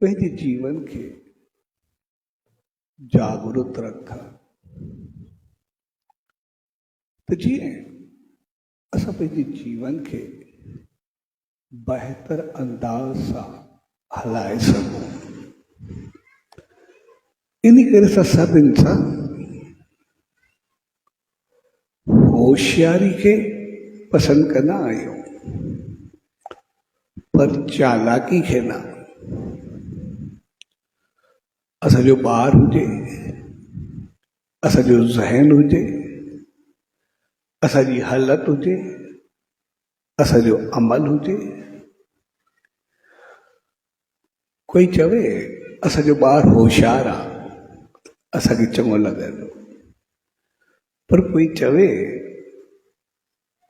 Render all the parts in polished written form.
पंहिंजे जीवन खे जागृत रखा त जीअं असां पंहिंजे जीवन खे बहितर अंदाज़ सां हलाए सघूं। इन करे असां सभु इंसान होशियारी खे पसंदि कंदा आहियूं, पर चालाकी खे न। असांजो ॿार हुजे, असांजो ज़हन हुजे, असांजी हालत हुजे, असांजो अमल हुजे। कोई चवे असांजो ॿार होशियार आहे, असांखे चङो लॻंदो, पर कोई चवे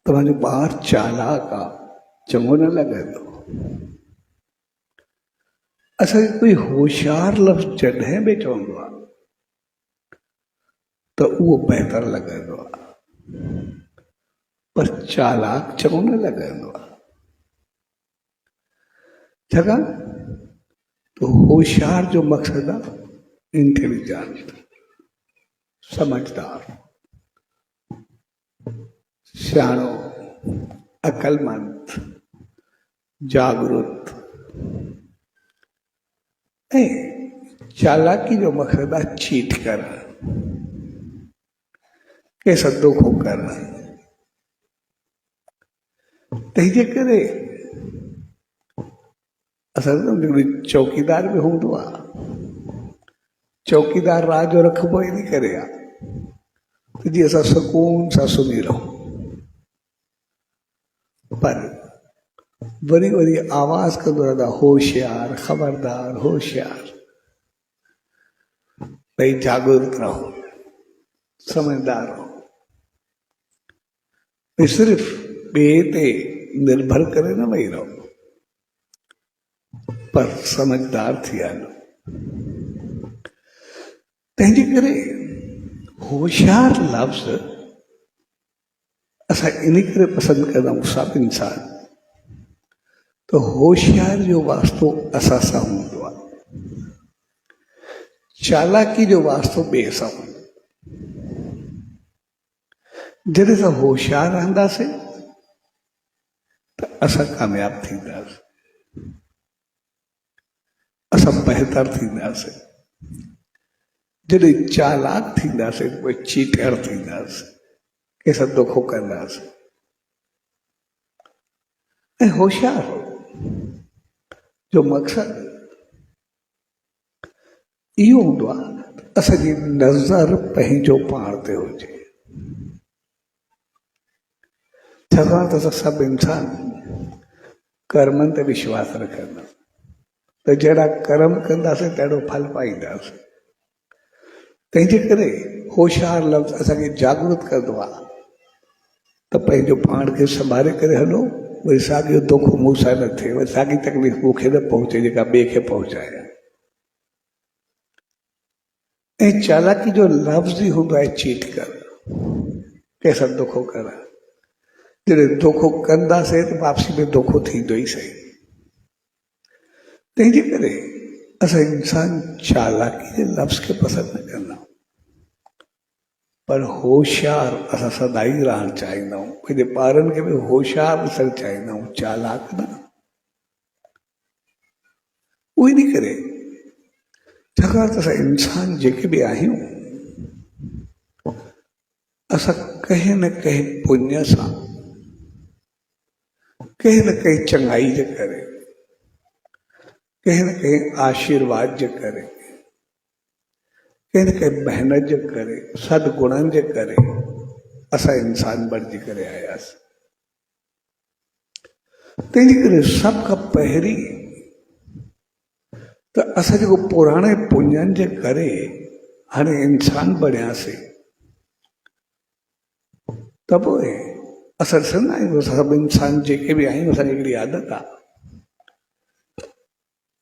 तव्हांजो ॿार चालाक आहे, चङो न लॻंदो। असांखे कोई होशियार लफ़्ज़ जॾहिं बि चवंदो आहे त उहो बहितर लॻंदो आहे, पर चालाक चङो न लॻंदो आहे। छाकाणि त होशियार जो मक़सदु आहे इंटेलिजेंट, समझदार, सियाणो, अकलमंद, जागृत। ऐं चालाकी जो मक़सदु आहे चीट करणु, कंहिंसां धोखो करणु। तंहिंजे करे असां चौकीदार बि हूंदो आहे। चौकीदार रात जो रखिबो इन करे आहे त जीअं असां सुकून सां सुम्ही रहूं, पर वरी वरी आवाज़ कंदो रहंदो आहे, होशियार, ख़बरदार, होशियार। भई जागृत रहो, समझदार रहो। भई सिर्फ़ ॿिए ते निर्भर करे न वेही रहो, पर समझदार थी हलो। तंहिंजे करे होशियार लफ़्ज़ असां इन करे पसंदि कंदा आहियूं सभु इंसान, त होशियार जो वास्तो असां सां हूंदो आहे, चालाकी जो वास्तो ॿिए सां हूंदो। जॾहिं असां होशियार रहंदासीं त असां कामयाब थींदासीं, असां बहितर थींदासीं। जॾहिं चालाक थींदासीं पोइ चीटर थींदासीं, कंहिंसां धोखो कंदासीं। ऐं होशियार जो मक़सदु इहो हूंदो आहे त असांजी नज़र पंहिंजो पाण ते हुजे। छाकाणि त असां सभु इंसान कर्मनि ते विश्वास रखंदा, त जहिड़ा कर्म कंदासीं तहिड़ो फल पाईंदासीं। तंहिंजे करे होशियार लफ़्ज़ असांखे जागृत कंदो आहे त पंहिंजो पाण खे संभाले करे हलो, वरी साॻियो धोखो मूं सां न थिए, वरी साॻी तकलीफ़ मूंखे न पहुचे जेका ॿिए खे पहुचाए। ऐं चालाकी जो लफ़्ज़ ई हूंदो आहे चीट कर, कंहिंसां धोखो कर। जॾहिं धोखो कंदासीं त वापसी में धोखो थींदो ई सही। तंहिंजे करे असां इंसान चालाकी जे लफ़्ज़ खे पसंदि न कंदा आहियूं, पर होशियार असां सदाई रहणु चाहींदा आहियूं। पंहिंजे ॿारनि खे बि होशियार ॾिसणु चाहींदा आहियूं, चालाक न। उहो इन करे छाकाणि त असां इंसान जेके बि आहियूं, असां कंहिं न कंहिं पुण्य सां, कंहिं न कंहिं चङाई जे करे, कंहिं न कंहिं आशीर्वाद जे करे, कंहिं न कंहिं महिनत जे करे, सदगुणनि जे करे असां इंसान बणिजी करे आयासीं। तंहिंजे करे सभ खां पहिरीं त असां जेको पुराणे पुण्यनि जे करे हाणे इंसान बणियासीं, त पोइ असां ॾिसंदा आहियूं सभु इंसान जेके बि आहियूं, असांजी हिकिड़ी आदत आहे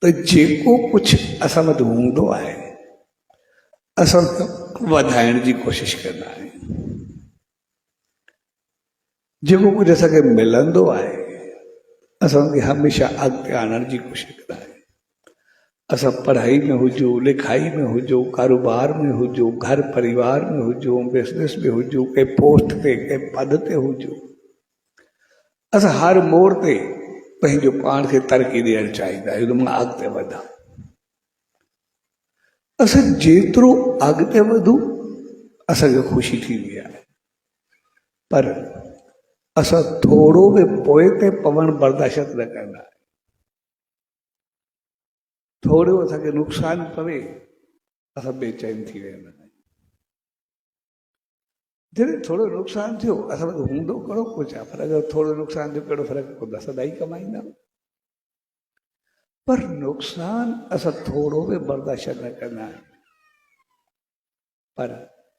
त जेको कुझु असां वटि हूंदो आहे असां वधाइण जी कोशिशि कंदा आहियूं। जेको कुझु असांखे मिलंदो आहे असां उनखे हमेशह अॻिते आणण जी कोशिशि कंदा आहियूं। असां पढ़ाई में हुजूं, लिखाई में हुजूं, कारोबार में हुजूं, घर परिवार में हुजूं, बिज़नेस में हुजूं, कंहिं पोस्ट ते कंहिं पद ते हुजूं, असां हर मोड़ ते पंहिंजो पाण खे तरक़ी ॾियणु चाहींदा आहियूं, मां अॻिते वधां। असां जेतिरो अॻिते वधूं असांखे ख़ुशी थींदी आहे, पर असां थोरो बि पोइ ते पवणु बर्दाश्त न कंदा आहियूं। थोरो असांखे नुक़सानु पवे असां बेचैन थी वेंदा आहियूं। जॾहिं थोरो नुक़सानु थियो असां वटि हूंदो कहिड़ो कुझु आहे, पर अगरि थोरो नुक़सानु थियो कहिड़ो फ़र्क़ु पवंदो, असां ॾाढी कमाईंदा। पर नुक़सानु असां थोरो बि बर्दाश्त न कंदा आहियूं, पर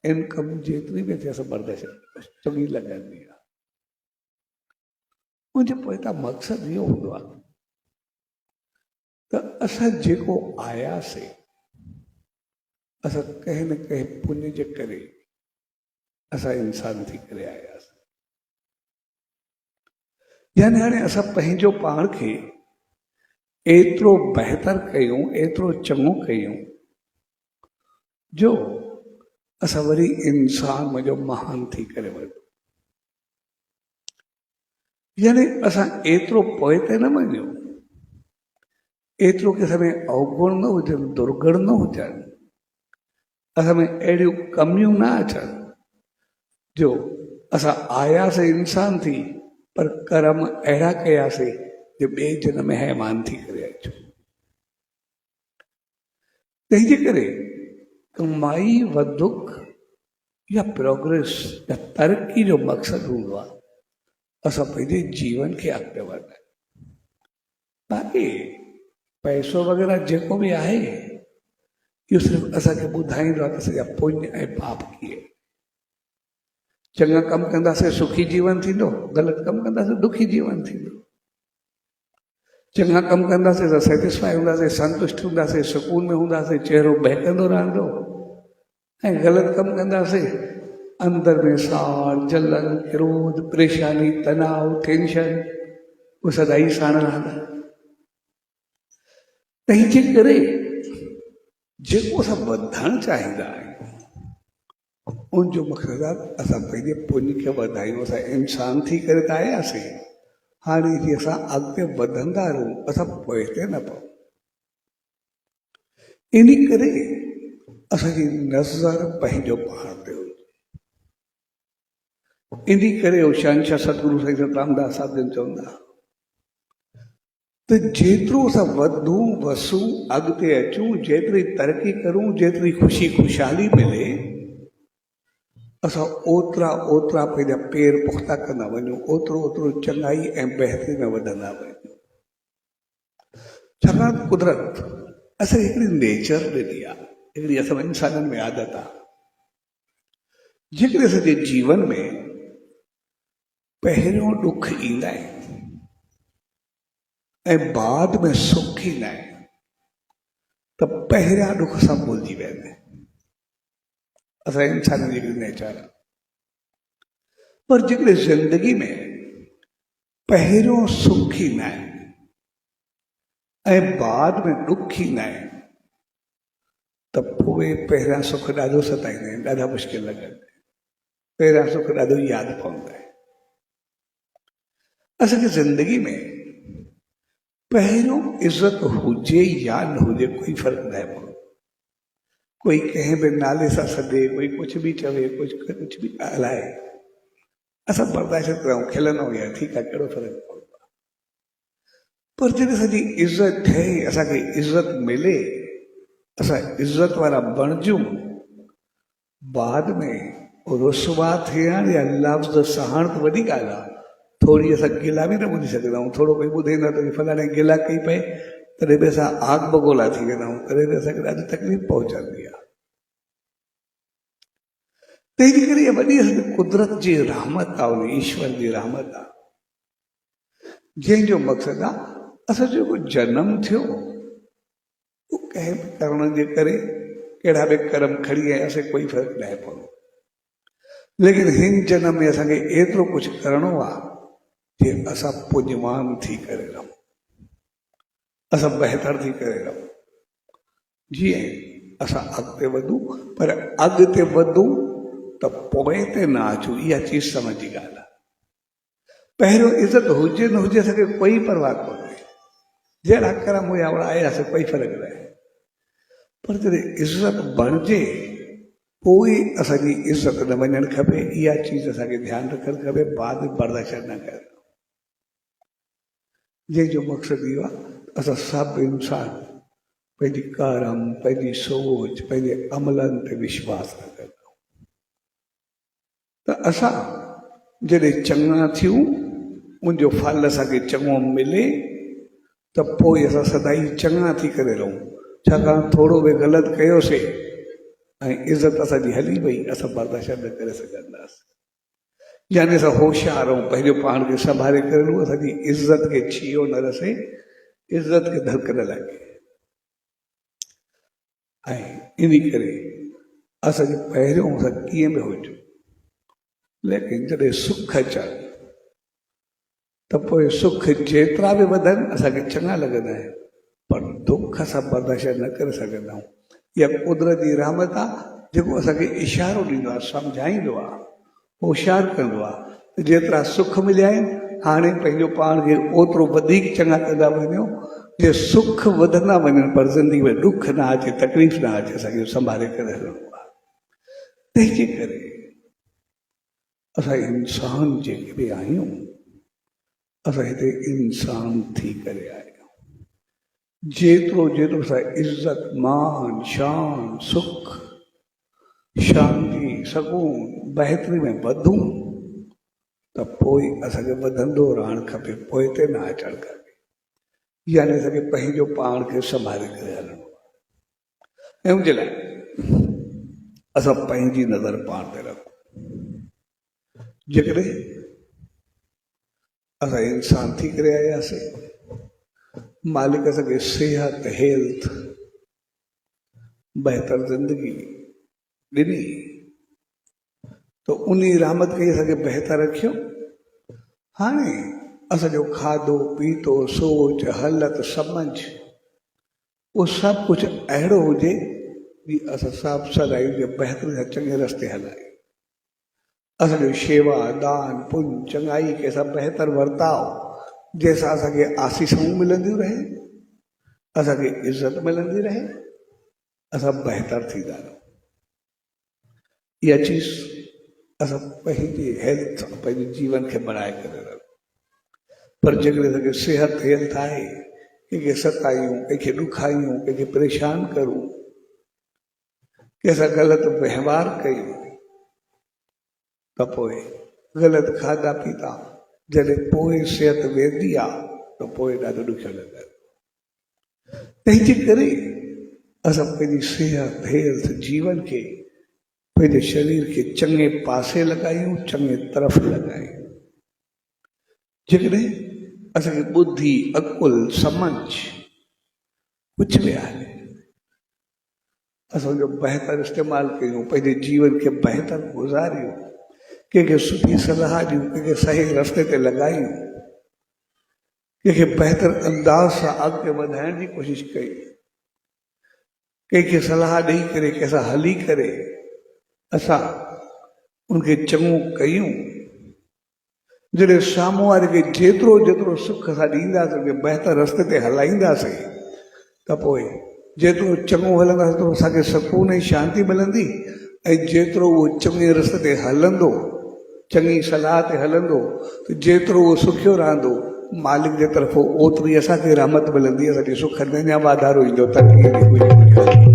इनकम जेतिरी बि थिए असां बर्दाश्त चङी लॻंदी आहे। मुंहिंजे पोइतां मक़सदु इहो हूंदो आहे त असां जेको आयासीं असां कंहिं न कंहिं पुण्य जे करे असां इंसान थी करे आयासीं। यानी हाणे असां पंहिंजो पाण खे एतिरो बहितर कयूं, एतिरो चङो कयूं जो असां वरी इंसान मुंहिंजो महान थी करे वञूं। यानी असां एतिरो पोइ ते न वञूं, एतिरो की असां में अवगुण न हुजनि, दुर्गुण न हुजनि, असां में अहिड़ियूं कमियूं न अचनि जो असां आयासीं इंसान थी पर कर्म अहिड़ा कयासीं जो ॿिए जन्म में हैवान थी करे अचूं। तंहिंजे करे कमाई वधुक या प्रोग्रेस या तरक़ी जो मक़सदु हूंदो आहे असां पंहिंजे जीवन खे अॻिते वधायूं। बाक़ी पैसो वग़ैरह जेको बि आहे इहो सिर्फ़ु असांखे ॿुधाईंदो आहे त असांजा पुण्य ऐं पाप कीअं। चङा कमु कंदासीं सुखी जीवन थींदो, ग़लति कमु कंदासीं दुखी जीवन थींदो। चङा कमु कंदासीं त सेटिस्फाई हूंदासीं, संतुष्ट हूंदासीं, सुकून में हूंदासीं, चहिरो बहकंदो रहंदो। ऐं ग़लति कमु कंदासीं अंदर में साड़, जलन, क्रोध, परेशानी, तनाव, टेंशन उहे सदाई साण रहंदा। तंहिंजे करे जेको असां वधणु चाहींदा आहियूं उनजो मक़सदु आहे असां पंहिंजे पुण्य खे वधायूं। असां इंसान थी करे त आयासीं, हाणे जीअं असां अॻिते वधंदा रहूं, असां पोइ ते न पऊं। इन करे असांजी नज़र पंहिंजो पाण ते हुजे। इन करे शहंशाह सतगुरु साईं सतरामदास साहिब जन चवंदा त जेतिरो असां वधूं वसूं अॻिते अचूं, जेतिरी तरक़ी करूं, जेतिरी ख़ुशी ख़ुशहाली मिले, असां ओतिरा ओतिरा पंहिंजा पेर पुख़्ता कंदा वञूं, ओतिरो ओतिरो चङाई ऐं बहितरी में वधंदा वञूं। छाकाणि कुदरत असांखे हिकिड़ी नेचर ॾिनी आहे, हिकिड़ी असां इंसाननि में आदत आहे। जेकॾहिं असांजे जीवन में पहिरियों ॾुख ईंदा आहिनि ऐं बाद में सुख ईंदा आहिनि त पहिरियां ॾुख सां भुलिजी वेंदा आहिनि। असां इंसान जी हिकिड़ी नेचर आहे। पर जेकॾहिं ज़िंदगी में पहिरियों सुख ईंदा आहिनि ऐं बाद में ॾुख ईंदा आहिनि त पोइ पहिरियां सुख ॾाढो सताईंदा आहिनि, ॾाढा मुश्किल लॻंदा आहिनि, पहिरियां सुख ॾाढो यादि पवंदा आहिनि। असांखे ज़िंदगी में पहिरियों इज़त हुजे या न हुजे कोई फ़र्क़ु न पवंदो। कोई कंहिं बि नाले सां सॾे, कोई कुझु बि चवे, कुझु बि ॻाल्हाए, असां बर्दाश्त कयूं, खिलंदा आहियूं, यार ठीकु आहे, कहिड़ो फ़र्क़ु पवंदो आहे। पर जॾहिं असांजी इज़त ठहे, असांखे इज़त मिले, असां इज़त वारा बणिजूं, बाद में रुसवा थियण या लफ़्ज़ सहण त वॾी ॻाल्हि आहे। थोरी असां गिला बि न ॿुधी सघंदा आहियूं, थोरो कोई ॿुधाईंदा त फलाणे गिला कई पए तॾहिं बि असां आग बगोला थी वेंदा आहियूं, तॾहिं बि असांखे ॾाढी तकलीफ़ पहुचंदी आहे। तंहिंजे करे इहा वॾी असांजी कुदरत जी रहमत आहे, उन ईश्वर जी रहमत आहे, जंहिंजो मक़सदु आहे असांजो जेको जनम थियो उहो कंहिं बि करण जे करे कहिड़ा बि कर्म खणी आयासीं, कोई फ़र्क़ु न पवंदो। लेकिन हिन जनम में असांखे एतिरो कुझु करिणो आहे कि असां पुण्यवान थी करे रहूं, असां बहितर थी करे रहूं। जीअं असां अॻिते वधूं, पर अॻिते वधूं त पोइ ते न अचूं, इहा चीज समझ जी ॻाल्हि आहे। पहिरियों इज़त हुजे न हुजे असांखे कोई परवाह कोन्हे, जहिड़ा कर्म हुया ओड़ा आयासीं, कोई फ़र्क़ु न आहे। पर जॾहिं इज़त बणिजे पोइ असांजी इज़त न वञणु खपे, इहा चीज असांखे ध्यानु रखणु खपे। बाद में बर्दाश्त न करणु, जंहिंजो मक़सदु इहो आहे असां सभु इंसान पंहिंजी कर्म, पंहिंजी सोच, पंहिंजे अमलनि ते विश्वास रखंदा त असां जॾहिं चङा थियूं, उनजो फल असांखे चङो मिले त पोइ असां सदाई चङा थी करे रहूं। छाकाणि थोरो बि ग़लति कयोसीं ऐं इज़त असांजी हली वई, असां बर्दाश्त न करे सघंदासीं। यानी असां होशियार रहूं, पंहिंजो पाण खे संभाले करे रहूं, असांजी इज़त खे छियो न रसे, इज़त खे धक न लॻे। ऐं इन करे असांखे पहिरियों असां कीअं बि हुजूं, लेकिन जॾहिं सुख अचनि त पोइ सुख जेतिरा बि वधनि असांखे चङा लॻंदा आहिनि, पर दुख असां बर्दाश्त न करे सघंदा आहियूं। इहा कुदरत जी रहमत आहे, जेको असांखे इशारो ॾींदो आहे, सम्झाईंदो आहे, होशियार कंदो आहे। जेतिरा सुख मिलिया आहिनि, हाणे पंहिंजो पाण खे ओतिरो वधीक चङा कंदा वञो, जे सुख वधंदा वञनि पर ज़िंदगी में दुख न अचे, तकलीफ़ न अचे, असांखे संभाले करे हलणो आहे। तंहिंजे करे असां इंसान जेके बि आहियूं, असां हिते इंसान थी करे आहियूं। जेतिरो जेतिरो असां इज़त, मान, शान, सुख, शांती, सकून, बहितरी में वधूं त पोइ असांखे वधंदो रहणु खपे, पोइ ते न अचणु खपे। यानी असांखे पंहिंजो पाण खे संभाले करे हलणो आहे। ऐं उनजे लाइ असां पंहिंजी नज़र पाण ते रखूं। जेकॾहिं असां इंसान थी करे आयासीं, मालिक असांखे सिहत, हेल्थ, बहितर ज़िंदगी ॾिनी त उन रहमत खे असांखे बहितर रखियो। हाणे असांजो खाधो पीतो, सोच, हलत, समझ, उहो सभु कुझु अहिड़ो हुजे कि असां सभु सदाई जे बहितरीन सां चङे रस्ते हलायूं। असांजो शेवा, दान, पुण्य, चङाई, कंहिंसां बहितर वर्ताव, जंहिंसां असांखे आसीसूं मिलंदियूं रहे, असांखे इज़त मिलंदी रहे, असां बहितर थींदा रहूं। इहा चीज असां पंहिंजी हेल्थ, पंहिंजे जीवन खे बढ़ाए करे रहूं। पर जेकॾहिं असांखे सिहत, हेल्थ आहे, कंहिंखे सतायूं, कंहिंखे ॾुखायूं, कंहिंखे परेशान करूं, कंहिंसां ग़लति वहिंवार कयूं, त पोइ ग़लति खाधा पीता, जॾहिं पोइ सिहत वेंदी आहे त पोइ ॾाढो ॾुखियो लॻंदो। तंहिंजे करे असां पंहिंजी सिहत, हेल्थ, जीवन खे, पंहिंजे शरीर खे चङे पासे लॻायूं, चङे तरफ़ लॻायूं। जेकॾहिं असांखे ॿुधी, अकुल, समझ कुझु बि आहे, असांजो बहितर इस्तेमालु कयूं, पंहिंजे जीवन खे बहितर गुज़ारियूं, कंहिंखे सुठी सलाह ॾियूं, कंहिंखे सही रस्ते ते लॻायूं, कंहिंखे बहितर अंदाज़ सां अॻिते वधाइण जी कोशिशि कयूं, कंहिंखे सलाह ॾेई करे, कंहिंसां हली करे असां उनखे चङो कयूं। जॾहिं साम्हूं वारे खे जेतिरो जेतिरो सुख असां ॾींदासीं, बहितर रस्ते ते हलाईंदासीं, त पोइ जेतिरो चङो हलंदासीं त असांखे सुकून ऐं शांती मिलंदी। ऐं जेतिरो उहो चङे रस्ते ते हलंदो, चङी सलाह ते हलंदो, त जेतिरो उहो सुखियो रहंदो, मालिक जे तरफ़ो ओतिरी असांखे रहमत मिलंदी, असांजे सुख में अञा वाधारो ईंदो। तरक़ी